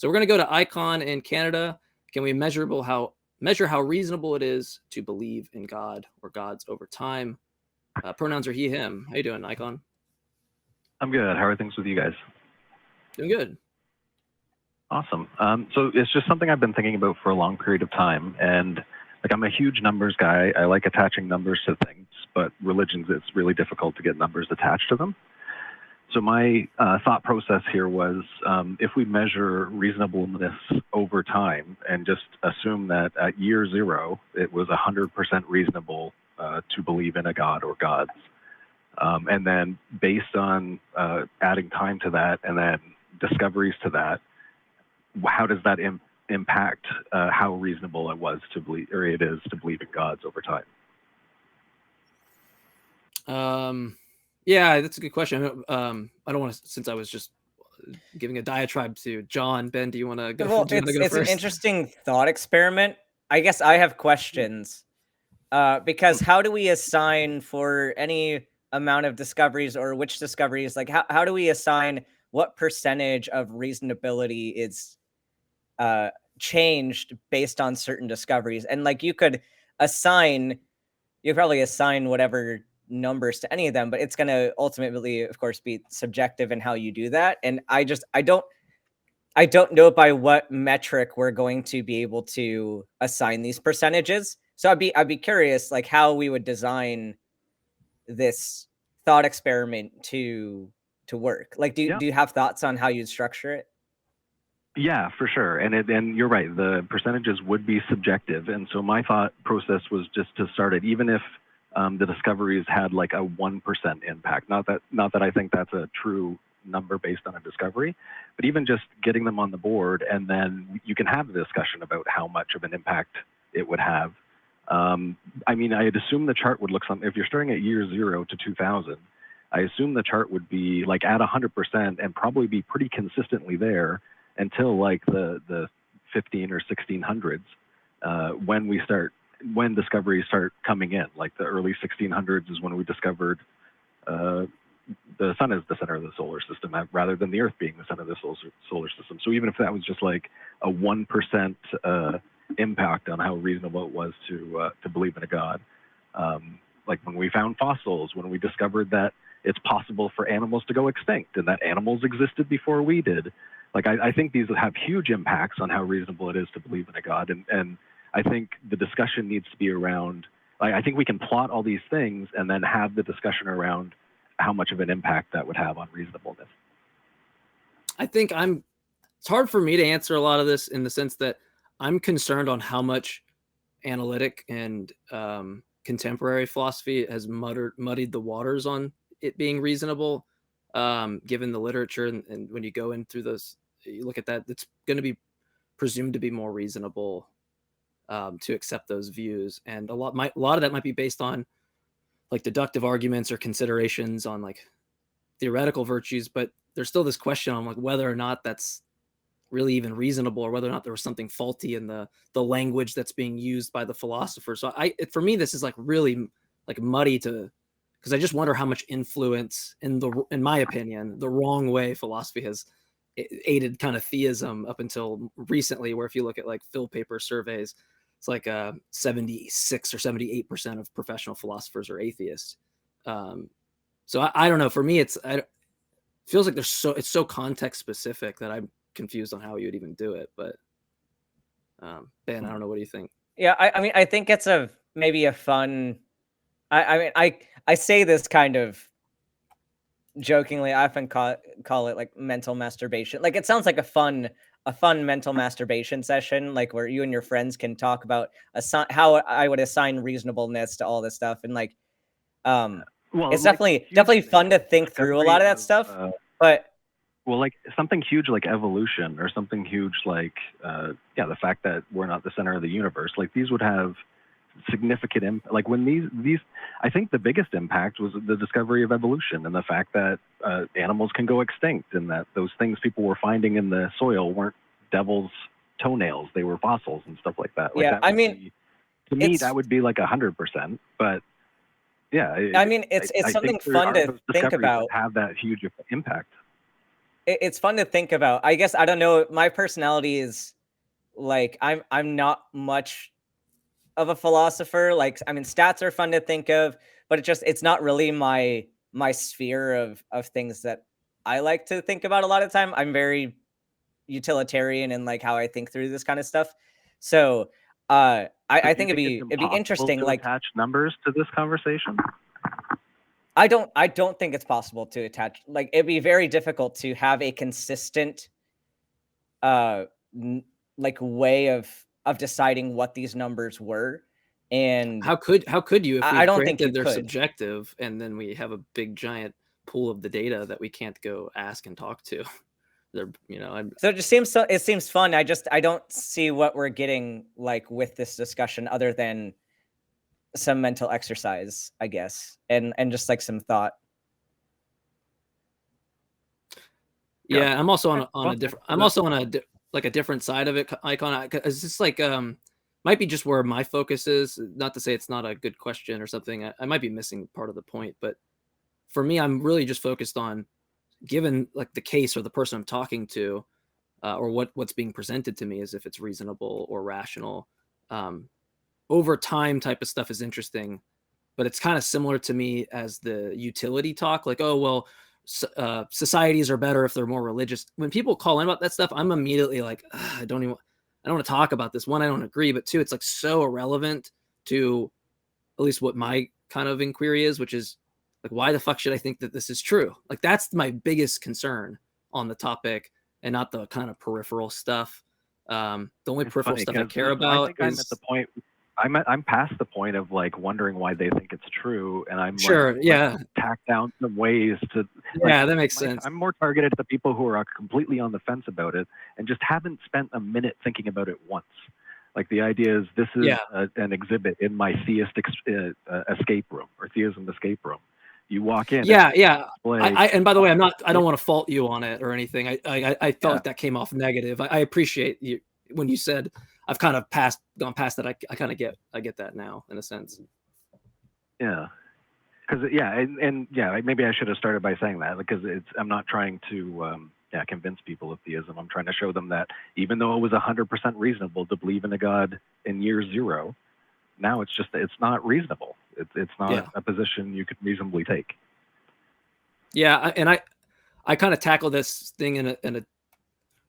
So we're going to go to Icon in Canada. Can we measure how reasonable it is to believe in God or gods over time? Pronouns are he, him. How you doing, Icon? I'm good. How are things with you guys? Doing good. Awesome. So it's just something I've been thinking about for a long period of time. And like, I'm a huge numbers guy. I like attaching numbers to things, but religions, it's really difficult to get numbers attached to them. So my thought process here was, if we measure reasonableness over time and just assume that at year 0, it was 100% reasonable to believe in a god or gods. And then based on adding time to that and then discoveries to that, how does that impact how reasonable it was to believe, or it is to believe in gods over time? Yeah, that's a good question. I don't want to, since I was just giving a diatribe to John. Ben, do you want to go? Well, it's an interesting thought experiment. I guess I have questions because how do we assign for any amount of discoveries, or which discoveries, like how do we assign what percentage of reasonability is changed based on certain discoveries? And like you probably assign whatever numbers to any of them, but it's going to ultimately, of course, be subjective in how you do that. And I don't know by what metric we're going to be able to assign these percentages. So I'd be curious, like how we would design this thought experiment to work. Like, do you have thoughts on how you'd structure it? Yeah, for sure. And you're right. The percentages would be subjective. And so my thought process was just to start it, even if the discoveries had like a 1% impact. Not that I think that's a true number based on a discovery, but even just getting them on the board, and then you can have a discussion about how much of an impact it would have. I mean, I'd assume the chart would look something, if you're starting at year 0 to 2000, I assume the chart would be like at 100% and probably be pretty consistently there until like the 15 or 1600s, when discoveries start coming in. Like the early 1600s is when we discovered the sun is the center of the solar system rather than the Earth being the center of the solar system. So even if that was just like a 1% impact on how reasonable it was to believe in a god, like when we found fossils, when we discovered that it's possible for animals to go extinct and that animals existed before we did, like I think these have huge impacts on how reasonable it is to believe in a god. And I think the discussion needs to be around, like, I think we can plot all these things and then have the discussion around how much of an impact that would have on reasonableness. I think it's hard for me to answer a lot of this in the sense that I'm concerned on how much analytic and contemporary philosophy has muddied the waters on it being reasonable, given the literature. And when you go in through those, you look at that, it's going to be presumed to be more reasonable to accept those views. And a lot of that might be based on like deductive arguments or considerations on like theoretical virtues, but there's still this question on like whether or not that's really even reasonable, or whether or not there was something faulty in the language that's being used by the philosopher. So for me, this is like really like muddy because I just wonder how much influence in my opinion, the wrong way philosophy has aided kind of theism up until recently, where if you look at like Phil Paper surveys, it's like 76 or 78% of professional philosophers are atheists. So I don't know. For me, it feels like it's so context specific that I'm confused on how you would even do it. But Ben, I don't know. What do you think? Yeah, I mean, I think it's maybe a fun. I say this kind of jokingly. I often call it like mental masturbation. Like it sounds like a fun mental masturbation session, like where you and your friends can talk about how I would assign reasonableness to all this stuff, and like, it's like definitely fun to think through a lot of that stuff. But like something huge like evolution, or something huge like the fact that we're not the center of the universe, like these would have significant impact. Like when these I think the biggest impact was the discovery of evolution and the fact that animals can go extinct, and that those things people were finding in the soil weren't devil's toenails, they were fossils and stuff like that. Like yeah, I mean, to me that would be like 100%, but yeah, I mean, it's something fun to think about. have that huge impact. it's fun to think about. I guess, I don't know, my personality is like, I'm not much of a philosopher. Like, I mean, stats are fun to think of, but it's not really my sphere of things that I like to think about a lot of time. I'm very utilitarian in like how I think through this kind of stuff. So So I do you think think it's it'd be impossible interesting. to Like, attach numbers to this conversation? I don't think it's possible to attach, like, it'd be very difficult to have a consistent uh like way of deciding what these numbers were. And How could you if I we don't think you granted they're could. subjective and then we have a big giant pool of the data that we can't go ask and talk to? They're, So it seems fun. I don't see what we're getting like with this discussion other than some mental exercise, I guess, and just like some thought. yeah, I'm also Okay, on well, a different. thanks for I'm that. also on like a different side of it, Icon. It's just like might be just where my focus is. Not to say it's not a good question or something. I might be missing part of the point, but for me, I'm really just focused on given like the case or the person I'm talking to, or what's being presented to me, as if it's reasonable or rational. Over time, type of stuff is interesting, but it's kind of similar to me as the utility talk. Like, oh well, societies are better if they're more religious. When people call in about that stuff, I'm immediately like, I don't want to talk about this. One, I don't agree, but two, it's like so irrelevant to at least what my kind of inquiry is, which is like, why the fuck should I think that this is true? Like, that's my biggest concern on the topic, and not the kind of peripheral stuff. The only It's peripheral funny stuff I because care I about think I'm at the is point. I'm past the point of like wondering why they think it's true, and I'm like, sure, yeah, let's tack down some ways to like. yeah, that makes sense. I'm more targeted at the people who are completely on the fence about it and just haven't spent a minute thinking about it once. Like the idea is this is Yeah, an exhibit in my theist escape room or theism escape room. You walk in. yeah, yeah. Display. And by the way, I don't want to fault you on it or anything. I felt Yeah. like that came off negative. I appreciate you when you said I've kind of gone past that. I kind of get that now in a sense. Yeah. Because and yeah, maybe I should have started by saying that because I'm not trying to convince people of theism. I'm trying to show them that even though it was 100% reasonable to believe in a God in year zero, now it's not reasonable. It's not a position you could reasonably take. Yeah, and I kind of tackle this thing in a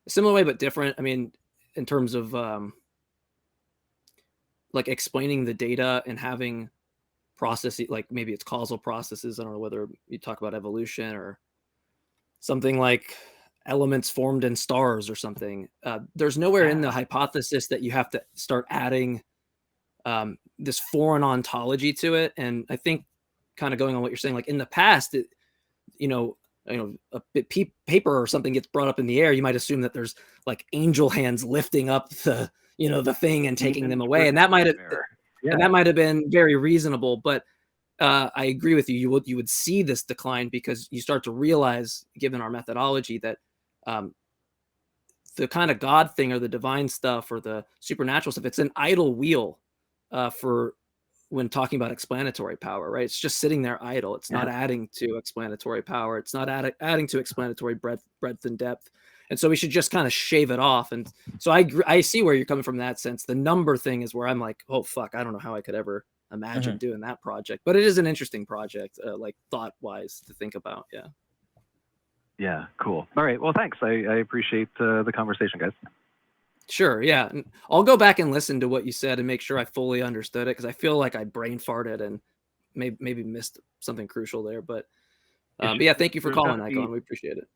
similar way but different. I mean, in terms of like explaining the data and having processes, like maybe it's causal processes. I don't know whether you talk about evolution or something like elements formed in stars or something. There's nowhere in the hypothesis that you have to start adding this foreign ontology to it. And I think kind of going on what you're saying, like in the past, a paper or something gets brought up in the air, you might assume that there's like angel hands lifting up the thing and taking them away. And that might have been very reasonable, but I agree with you. You would see this decline because you start to realize, given our methodology, that the kind of God thing or the divine stuff or the supernatural stuff, it's an idle wheel for when talking about explanatory power, right? It's just sitting there idle. It's not adding to explanatory power. It's not adding to explanatory breadth and depth. And so we should just kind of shave it off. And so I see where you're coming from in that sense. The number thing is where I'm like, oh, fuck, I don't know how I could ever imagine doing that project. But it is an interesting project, like thought-wise to think about. Yeah. Yeah, cool. All right. Well, thanks. I appreciate the conversation, guys. Sure. Yeah. And I'll go back and listen to what you said and make sure I fully understood it, because I feel like I brain farted and maybe missed something crucial there. But yeah, thank you for calling, Icon. We appreciate it.